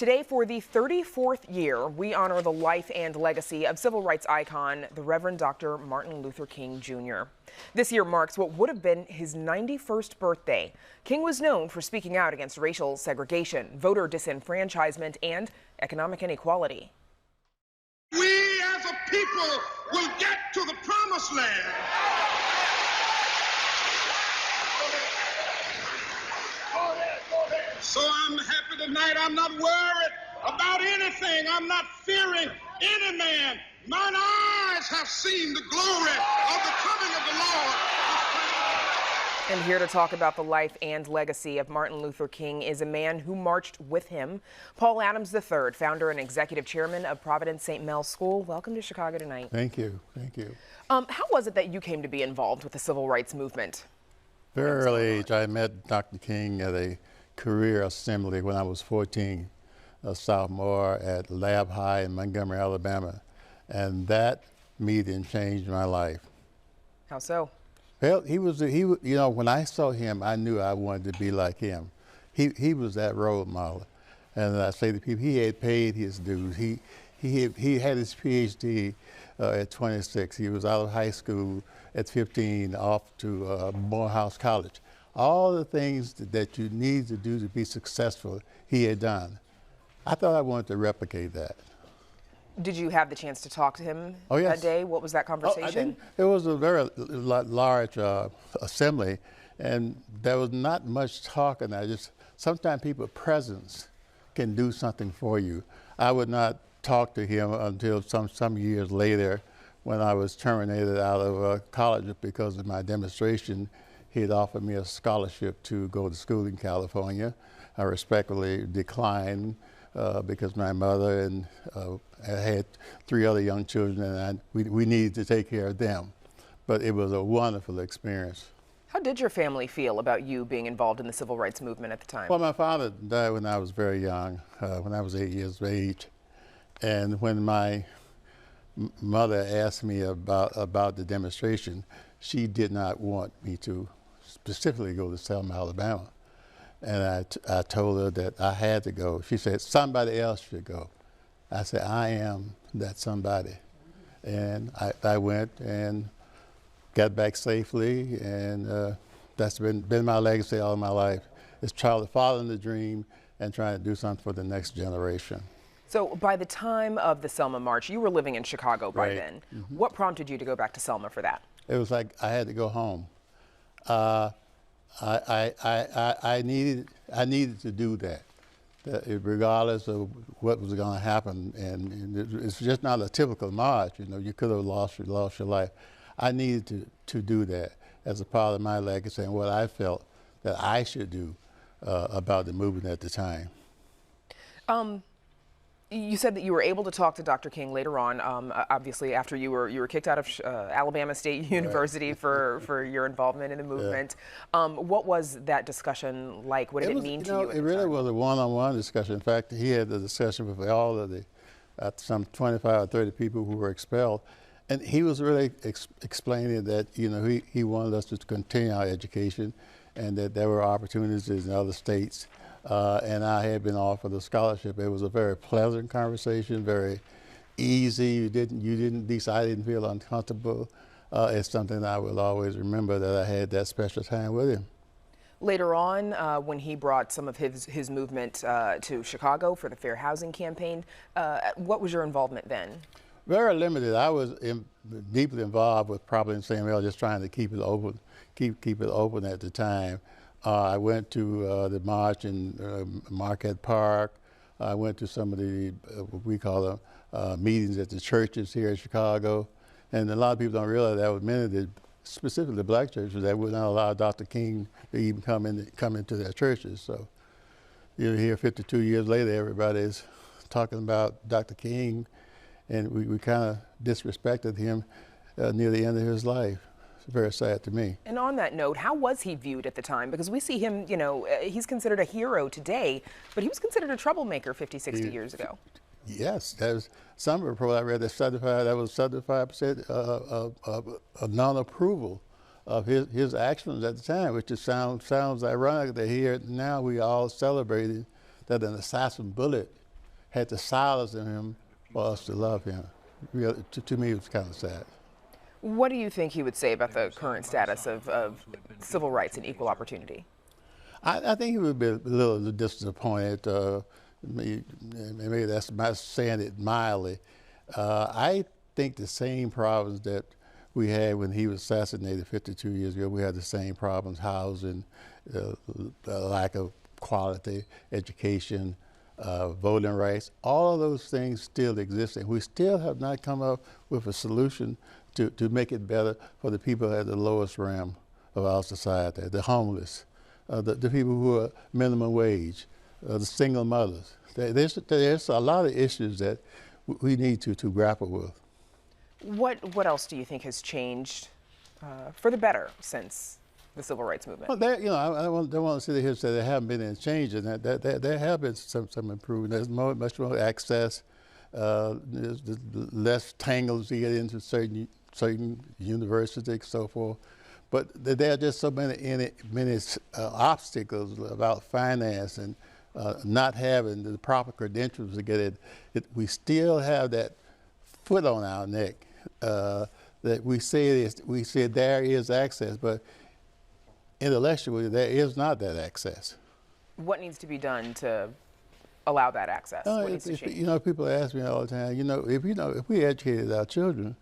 Today, for the 34th year, we honor the life and legacy of civil rights icon, the Reverend Dr. Martin Luther King Jr. This year marks what would have been his 91st birthday. King was known for speaking out against racial segregation, voter disenfranchisement, and economic inequality. We as a people will get to the promised land. So I'm happy tonight. I'm not worried about anything. I'm not fearing any man. Mine eyes have seen the glory of the coming of the Lord. And here to talk about the life and legacy of Martin Luther King is a man who marched with him, Paul Adams III, founder and executive chairman of Providence St. Mel's School. Welcome to Chicago tonight. Thank you. Thank you. How was it that you came to be involved with the civil rights movement? Very early age, I met Dr. King at a career assembly when I was 14, a sophomore at Lab High in Montgomery, Alabama. And that meeting changed my life. How so? Well, you know, when I saw him, I knew I wanted to be like him. He was that role model. And I say to people, he had paid his dues. He had his PhD at 26. He was out of high school at 15, off to Morehouse College. All the things that you need to do to be successful, he had done. I thought I wanted to replicate that. Did you have the chance to talk to him that day? What was that conversation? It was a very large assembly, and there was not much talking. Sometimes people's presence can do something for you. I would not talk to him until some years later when I was terminated out of college because of my demonstration. He had offered me a scholarship to go to school in California. I respectfully declined because my mother and I had 3 other young children, and we needed to take care of them. But it was a wonderful experience. How did your family feel about you being involved in the civil rights movement at the time? Well, my father died when I was very young, when I was 8 years of age. And when my mother asked me about the demonstration, she did not want me to specifically go to Selma, Alabama. And I told her that I had to go. She said, somebody else should go. I said, I am that somebody. And I went and got back safely, and that's been my legacy all my life. It's following the dream and trying to do something for the next generation. So by the time of the Selma March, you were living in Chicago by then. Mm-hmm. What prompted you to go back to Selma for that? It was like I had to go home. I needed to do that, regardless of what was going to happen. And it's just not a typical march. You know, you could have lost your life. I needed to do that as a part of my legacy and what I felt that I should do about the movement at the time. You said that you were able to talk to Dr. King later on, obviously after you were kicked out of Alabama State University for your involvement in the movement. What was that discussion like? What did it mean to you? It really was a one-on-one discussion. In fact, he had the discussion with all of the some 25 or 30 people who were expelled, and he was really explaining that he wanted us to continue our education, and that there were opportunities in other states. And I had been offered a scholarship. It was a very pleasant conversation, very easy. You didn't decide, I didn't feel uncomfortable. It's something I will always remember, that I had that special time with him. Later on, when he brought some of his movement to Chicago for the Fair Housing campaign, what was your involvement then? Very limited. I was deeply involved with Providence St. Mel's, just trying to keep it open, keep it open at the time. I went to the march in Marquette Park. I went to some of the, what we call them, meetings at the churches here in Chicago. And a lot of people don't realize that was many of the, specifically the black churches, that would not allow Dr. King to even come into their churches. So you're here 52 years later, everybody's talking about Dr. King, and we kind of disrespected him near the end of his life. It's very sad to me. And on that note, how was he viewed at the time? Because we see him, he's considered a hero today, but he was considered a troublemaker 50, 60 years ago. Yes, there's some report I read that was 75% of non-approval of his actions at the time, which just sounds ironic that here now we all celebrating that an assassin bullet had to silence him for us to love him. Really, to me, it was kind of sad. What do you think he would say about the current status of civil rights and equal opportunity? I think he would be a little disappointed. Maybe that's my saying it mildly. I think the same problems that we had when he was assassinated 52 years ago, we had the same problems: housing, lack of quality education, voting rights. All of those things still exist, and we still have not come up with a solution to make it better for the people at the lowest realm of our society, the homeless, the people who are minimum wage, the single mothers. There's a lot of issues that we need to grapple with. What else do you think has changed for the better since the civil rights movement? Well, I don't want to sit here and say there haven't been any changes. There have been some improvement. There's much more access. There's less tangles you get into certain universities and so forth. But there are just so many obstacles about finance and not having the proper credentials to get it. We still have that foot on our neck that we say there is access, but intellectually there is not that access. What needs to be done to allow that access? What needs to change? People ask me all the time. If we educated our children,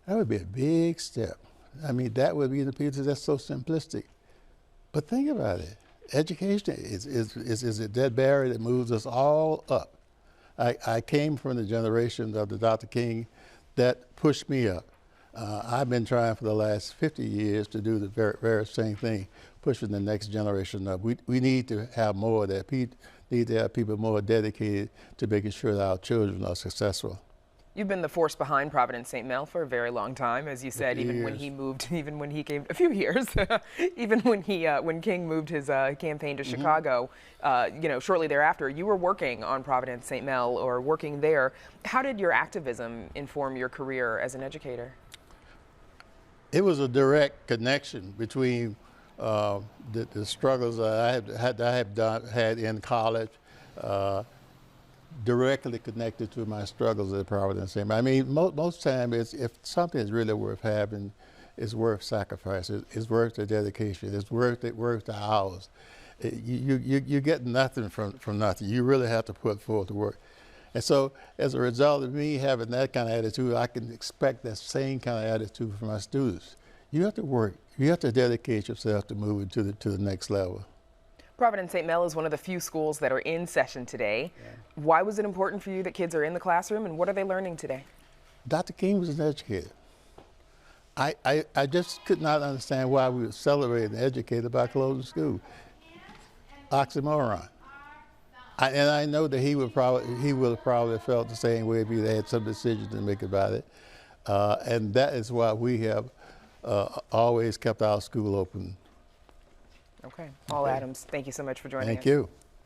that would be a big step. I mean, that would be the piece that's so simplistic. But think about it. Education is a dead barrier that moves us all up. I came from the generation of the Dr. King that pushed me up. I've been trying for the last 50 years to do the very same thing, pushing the next generation up. We need to have more of that. We need to have people more dedicated to making sure that our children are successful. You've been the force behind Providence St. Mel for a very long time, as you said, even when he moved, even when he came, a few years, even when King moved his campaign to Chicago, shortly thereafter, you were working on Providence St. Mel or working there. How did your activism inform your career as an educator? It was a direct connection between the struggles that I had in college, directly connected to my struggles at Providence St. Mel. I mean, most times, if something is really worth having, it's worth sacrifice. It's worth the dedication. It's worth the hours. You get nothing from nothing. You really have to put forth the work. And so, as a result of me having that kind of attitude, I can expect that same kind of attitude from my students. You have to work. You have to dedicate yourself to moving to the next level. Providence St. Mel is one of the few schools that are in session today. Yeah. Why was it important for you that kids are in the classroom, and what are they learning today? Dr. King was an educator. I just could not understand why we would celebrate an educator by closing school. Oxymoron. And I know that he would have probably felt the same way if he had some decision to make about it. And that is why we have always kept our school open. Okay. Paul Adams, thank you so much for joining us. Thank you.